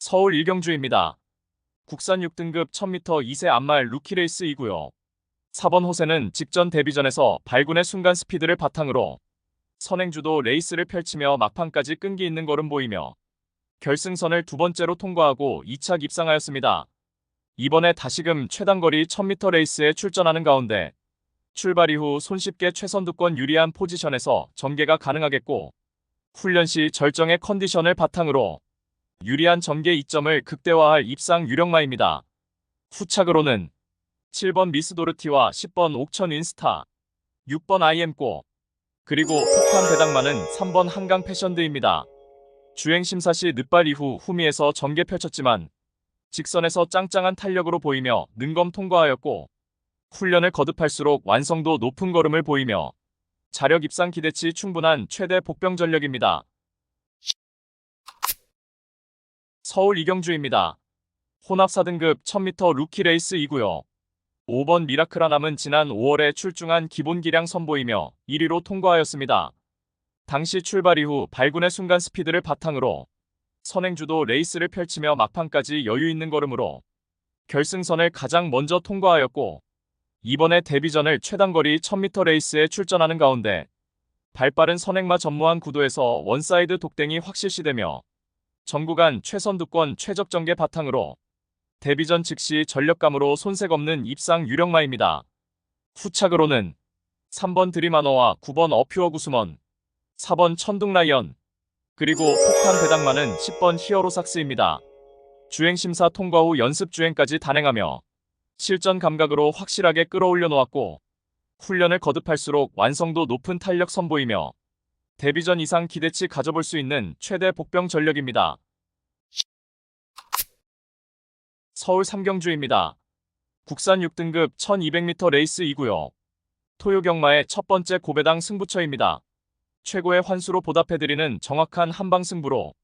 서울 일경주입니다. 국산 6등급 1000m 2세 암말 루키레이스 이고요. 4번 호세는 직전 데뷔전에서 발군의 순간 스피드를 바탕으로 선행주도 레이스를 펼치며 막판까지 끈기 있는 걸음 보이며 결승선을 두 번째로 통과하고 2차 입상하였습니다. 이번에 다시금 최단거리 1000m 레이스에 출전하는 가운데 출발 이후 손쉽게 최선두권 유리한 포지션에서 전개가 가능하겠고 훈련 시 절정의 컨디션을 바탕으로 유리한 전개 이점을 극대화할 입상 유력마입니다. 후착으로는 7번 미스도르티와 10번 옥천 윈스타, 6번 IM꼬, 그리고 폭탄 배당만은 3번 한강 패션드입니다. 주행 심사 시 늦발 이후 후미에서 전개 펼쳤지만 직선에서 짱짱한 탄력으로 보이며 능검 통과하였고 훈련을 거듭할수록 완성도 높은 걸음을 보이며 자력 입상 기대치 충분한 최대 복병 전력입니다. 서울 이경주입니다. 혼합 4등급 1000m 루키 레이스 이고요. 5번 미라클하남은 지난 5월에 출중한 기본 기량 선보이며 1위로 통과하였습니다. 당시 출발 이후 발군의 순간 스피드를 바탕으로 선행주도 레이스를 펼치며 막판까지 여유 있는 걸음으로 결승선을 가장 먼저 통과하였고 이번에 데뷔전을 최단거리 1000m 레이스에 출전하는 가운데 발빠른 선행마 전무한 구도에서 원사이드 독댕이 확실시되며 전구간 최선두권 최적 전개 바탕으로 데뷔전 즉시 전력감으로 손색 없는 입상 유력마입니다. 후착으로는 3번 드림하너와 9번 어퓨어 구수먼, 4번 천둥라이언, 그리고 폭탄 배당만은 10번 히어로삭스입니다. 주행심사 통과 후 연습주행까지 단행하며 실전 감각으로 확실하게 끌어올려 놓았고 훈련을 거듭할수록 완성도 높은 탄력 선보이며 데뷔전 이상 기대치 가져볼 수 있는 최대 복병 전력입니다. 서울 삼경주입니다. 국산 6등급 1200m 레이스 이고요. 토요경마의 첫 번째 고배당 승부처입니다. 최고의 환수로 보답해드리는 정확한 한방 승부로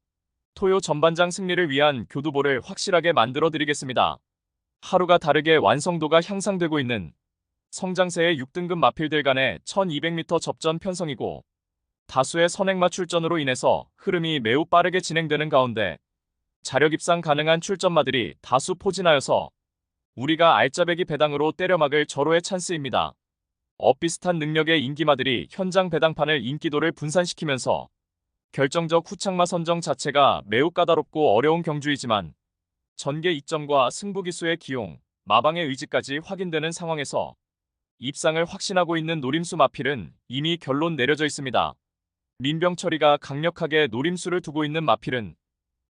토요 전반장 승리를 위한 교두보를 확실하게 만들어드리겠습니다. 하루가 다르게 완성도가 향상되고 있는 성장세의 6등급 마필들 간의 1200m 접전 편성이고 다수의 선행마 출전으로 인해서 흐름이 매우 빠르게 진행되는 가운데 자력 입상 가능한 출전마들이 다수 포진하여서 우리가 알짜배기 배당으로 때려막을 절호의 찬스입니다. 엇비슷한 능력의 인기마들이 현장 배당판을 인기도를 분산시키면서 결정적 후착마 선정 자체가 매우 까다롭고 어려운 경주이지만 전개 이점과 승부기수의 기용, 마방의 의지까지 확인되는 상황에서 입상을 확신하고 있는 노림수 마필은 이미 결론 내려져 있습니다. 민병철이가 강력하게 노림수를 두고 있는 마필은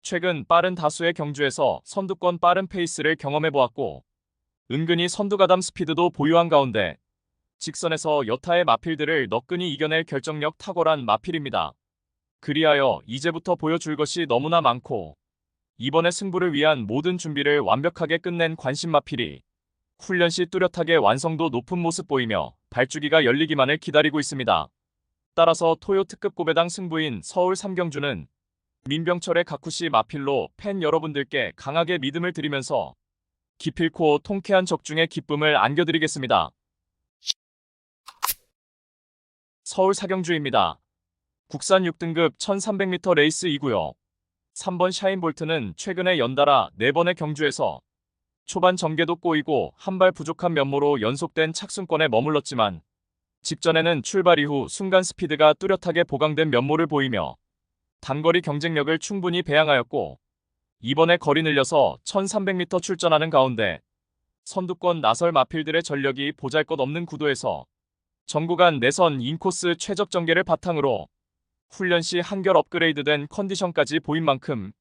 최근 빠른 다수의 경주에서 선두권 빠른 페이스를 경험해보았고 은근히 선두가담 스피드도 보유한 가운데 직선에서 여타의 마필들을 너끈히 이겨낼 결정력 탁월한 마필입니다. 그리하여 이제부터 보여줄 것이 너무나 많고 이번의 승부를 위한 모든 준비를 완벽하게 끝낸 관심 마필이 훈련 시 뚜렷하게 완성도 높은 모습 보이며 발주기가 열리기만을 기다리고 있습니다. 따라서 토요 특급 고배당 승부인 서울 삼경주는 민병철의 가쿠시 마필로 팬 여러분들께 강하게 믿음을 드리면서 기필코 통쾌한 적중의 기쁨을 안겨드리겠습니다. 서울 사경주입니다. 국산 6등급 1300m 레이스 이고요. 3번 샤인볼트는 최근에 연달아 4번의 경주에서 초반 전개도 꼬이고 한 발 부족한 면모로 연속된 착순권에 머물렀지만 직전에는 출발 이후 순간 스피드가 뚜렷하게 보강된 면모를 보이며 단거리 경쟁력을 충분히 배양하였고 이번에 거리 늘려서 1300m 출전하는 가운데 선두권 나설 마필들의 전력이 보잘것없는 구도에서 전구간 내선 인코스 최적 전개를 바탕으로 훈련 시 한결 업그레이드된 컨디션까지 보인 만큼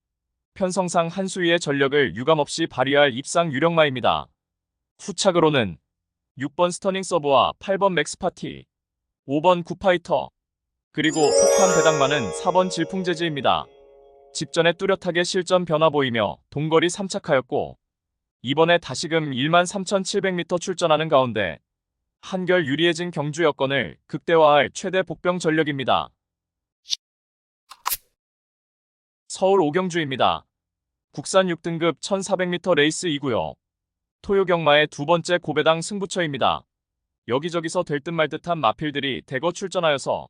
편성상 한 수위의 전력을 유감없이 발휘할 입상 유력마입니다. 후착으로는 6번 스터닝 서브와 8번 맥스파티, 5번 굿파이터, 그리고 폭탄 배당만은 4번 질풍재즈입니다. 직전에 뚜렷하게 실전 변화 보이며 동거리 3착하였고 이번에 다시금 13,700m 출전하는 가운데 한결 유리해진 경주 여건을 극대화할 최대 복병 전력입니다. 서울 오경주입니다. 국산 6등급 1400m 레이스 이고요. 토요경마의 두 번째 고배당 승부처입니다. 여기저기서 될 듯 말 듯한 마필들이 대거 출전하여서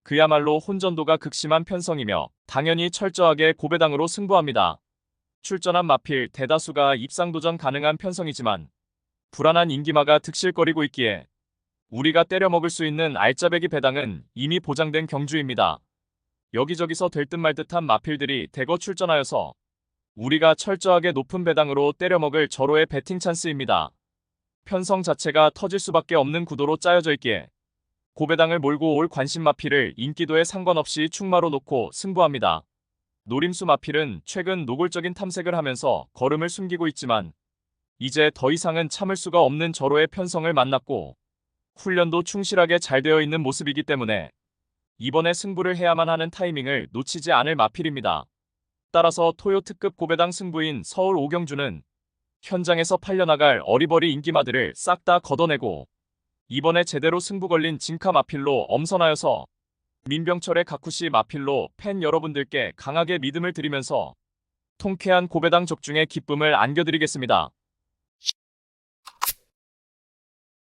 그야말로 혼전도가 극심한 편성이며 당연히 철저하게 고배당으로 승부합니다. 출전한 마필 대다수가 입상 도전 가능한 편성이지만 불안한 인기마가 득실거리고 있기에 우리가 때려먹을 수 있는 알짜배기 배당은 이미 보장된 경주입니다. 여기저기서 될 듯 말 듯한 마필들이 대거 출전하여서 우리가 철저하게 높은 배당으로 때려먹을 절호의 배팅 찬스입니다. 편성 자체가 터질 수밖에 없는 구도로 짜여져 있기에 고배당을 몰고 올 관심 마필을 인기도에 상관없이 충마로 놓고 승부합니다. 노림수 마필은 최근 노골적인 탐색을 하면서 걸음을 숨기고 있지만 이제 더 이상은 참을 수가 없는 절호의 편성을 만났고 훈련도 충실하게 잘 되어 있는 모습이기 때문에 이번에 승부를 해야만 하는 타이밍을 놓치지 않을 마필입니다. 따라서 토요 특급 고배당 승부인 서울 오경주는 현장에서 팔려나갈 어리버리 인기마들을 싹 다 걷어내고 이번에 제대로 승부 걸린 진카 마필로 엄선하여서 민병철의 가쿠시 마필로 팬 여러분들께 강하게 믿음을 드리면서 통쾌한 고배당 적중의 기쁨을 안겨드리겠습니다.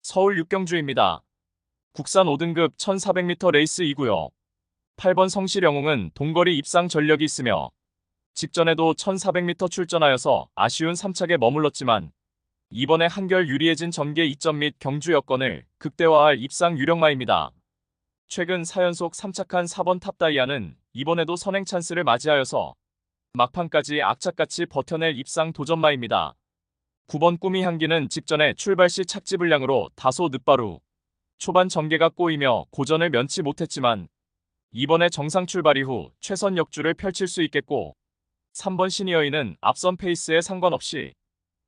서울 육경주입니다. 국산 5등급 1400m 레이스이고요. 8번 성실영웅은 동거리 입상 전력이 있으며 직전에도 1400m 출전하여서 아쉬운 3착에 머물렀지만 이번에 한결 유리해진 전개 이점 및 경주 여건을 극대화할 입상 유력마입니다. 최근 4연속 3착한 4번 탑다이아는 이번에도 선행 찬스를 맞이하여서 막판까지 악착같이 버텨낼 입상 도전마입니다. 9번 꿈이 향기는 직전에 출발 시 착지 불량으로 다소 늦바로 후 초반 전개가 꼬이며 고전을 면치 못했지만 이번에 정상 출발 이후 최선 역주를 펼칠 수 있겠고 3번 시니어인은 앞선 페이스에 상관없이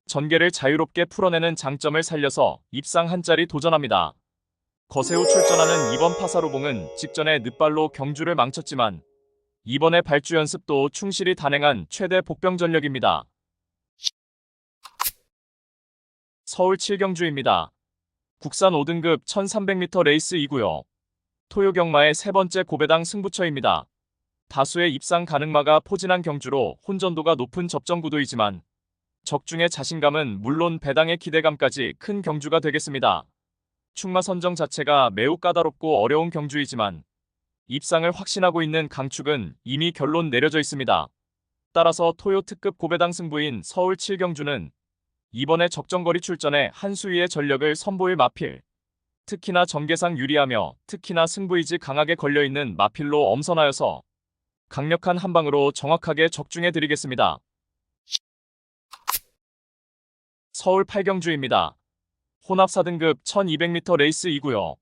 전개를 자유롭게 풀어내는 장점을 살려서 입상 한 자리 도전합니다. 거세 후 출전하는 2번 파사로봉은 직전에 늦발로 경주를 망쳤지만 이번에 발주 연습도 충실히 단행한 최대 복병 전력입니다. 서울 7경주입니다. 국산 5등급 1300m 레이스이고요. 토요 경마의 세 번째 고배당 승부처입니다. 다수의 입상 가능마가 포진한 경주로 혼전도가 높은 접전 구도이지만 적중의 자신감은 물론 배당의 기대감까지 큰 경주가 되겠습니다. 충마 선정 자체가 매우 까다롭고 어려운 경주이지만 입상을 확신하고 있는 강축은 이미 결론 내려져 있습니다. 따라서 토요 특급 고배당 승부인 서울 7경주는 이번에 적정거리 출전에 한 수위의 전력을 선보일 마필, 특히나 전개상 유리하며 특히나 승부의지 강하게 걸려있는 마필로 엄선하여서 강력한 한방으로 정확하게 적중해드리겠습니다. 서울 8경주입니다. 혼합 4등급 1200m 레이스이고요.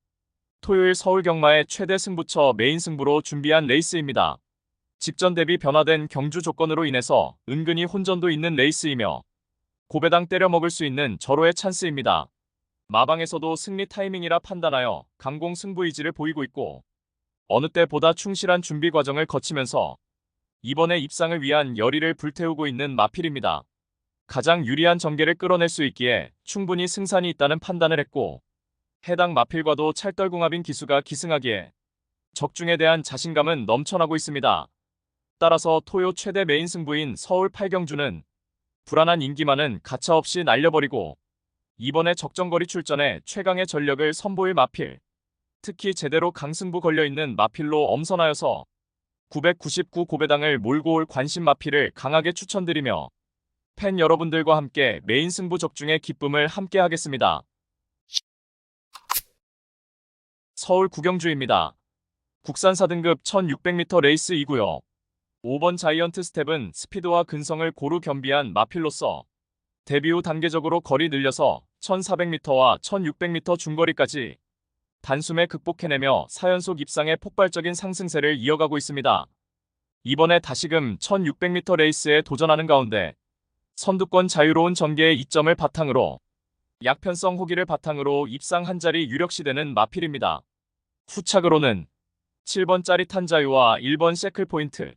토요일 서울 경마의 최대 승부처 메인 승부로 준비한 레이스입니다. 직전 대비 변화된 경주 조건으로 인해서 은근히 혼전도 있는 레이스이며 고배당 때려먹을 수 있는 절호의 찬스입니다. 마방에서도 승리 타이밍이라 판단하여 강공 승부 의지를 보이고 있고 어느 때보다 충실한 준비 과정을 거치면서 이번에 입상을 위한 열의를 불태우고 있는 마필입니다. 가장 유리한 전개를 끌어낼 수 있기에 충분히 승산이 있다는 판단을 했고 해당 마필과도 찰떨궁합인 기수가 기승하기에 적중에 대한 자신감은 넘쳐나고 있습니다. 따라서 토요 최대 메인 승부인 서울 8경주는 불안한 인기만은 가차없이 날려버리고 이번에 적정거리 출전에 최강의 전력을 선보일 마필, 특히 제대로 강승부 걸려있는 마필로 엄선하여서 999 고배당을 몰고 올 관심 마필을 강하게 추천드리며 팬 여러분들과 함께 메인 승부 적중의 기쁨을 함께 하겠습니다. 서울 구경주입니다. 국산 4등급 1600m 레이스이고요. 5번 자이언트 스텝은 스피드와 근성을 고루 겸비한 마필로서 데뷔 후 단계적으로 거리 늘려서 1400m와 1600m 중거리까지 단숨에 극복해내며 4연속 입상의 폭발적인 상승세를 이어가고 있습니다. 이번에 다시금 1600m 레이스에 도전하는 가운데 선두권 자유로운 전개의 이점을 바탕으로 약편성 호기를 바탕으로 입상 한 자리 유력시되는 마필입니다. 후착으로는 7번 짜릿한 자유와 1번 세클 포인트,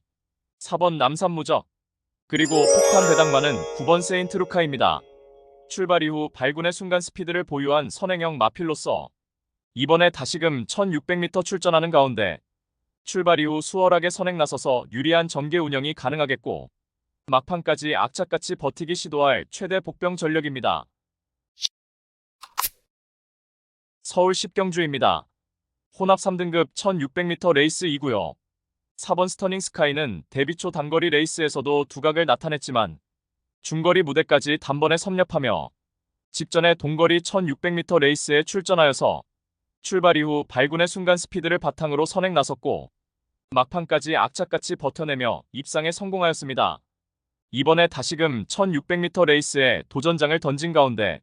4번 남산무적, 그리고 폭탄 배당마는 9번 세인트 루카입니다. 출발 이후 발군의 순간 스피드를 보유한 선행형 마필로서 이번에 다시금 1600m 출전하는 가운데 출발 이후 수월하게 선행 나서서 유리한 전개 운영이 가능하겠고 막판까지 악착같이 버티기 시도할 최대 복병 전력입니다. 서울 10경주입니다. 혼합 3등급 1600m 레이스이고요. 4번 스터닝 스카이는 데뷔 초 단거리 레이스에서도 두각을 나타냈지만 중거리 무대까지 단번에 섭렵하며 직전에 동거리 1600m 레이스에 출전하여서 출발 이후 발군의 순간 스피드를 바탕으로 선행 나섰고 막판까지 악착같이 버텨내며 입상에 성공하였습니다. 이번에 다시금 1600m 레이스에 도전장을 던진 가운데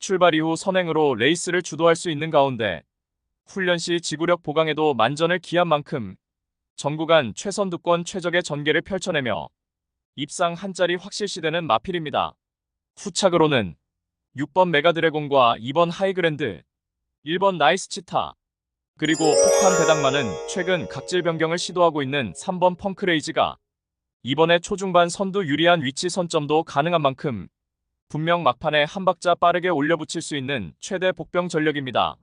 출발 이후 선행으로 레이스를 주도할 수 있는 가운데 훈련 시 지구력 보강에도 만전을 기한 만큼 전 구간 최선두권 최적의 전개를 펼쳐내며 입상 한 자리 확실시되는 마필입니다. 후착으로는 6번 메가드래곤과 2번 하이그랜드, 1번 나이스 치타, 그리고 폭탄 배당만은 최근 각질 변경을 시도하고 있는 3번 펑크레이지가 이번에 초중반 선두 유리한 위치 선점도 가능한 만큼 분명 막판에 한 박자 빠르게 올려붙일 수 있는 최대 복병 전력입니다.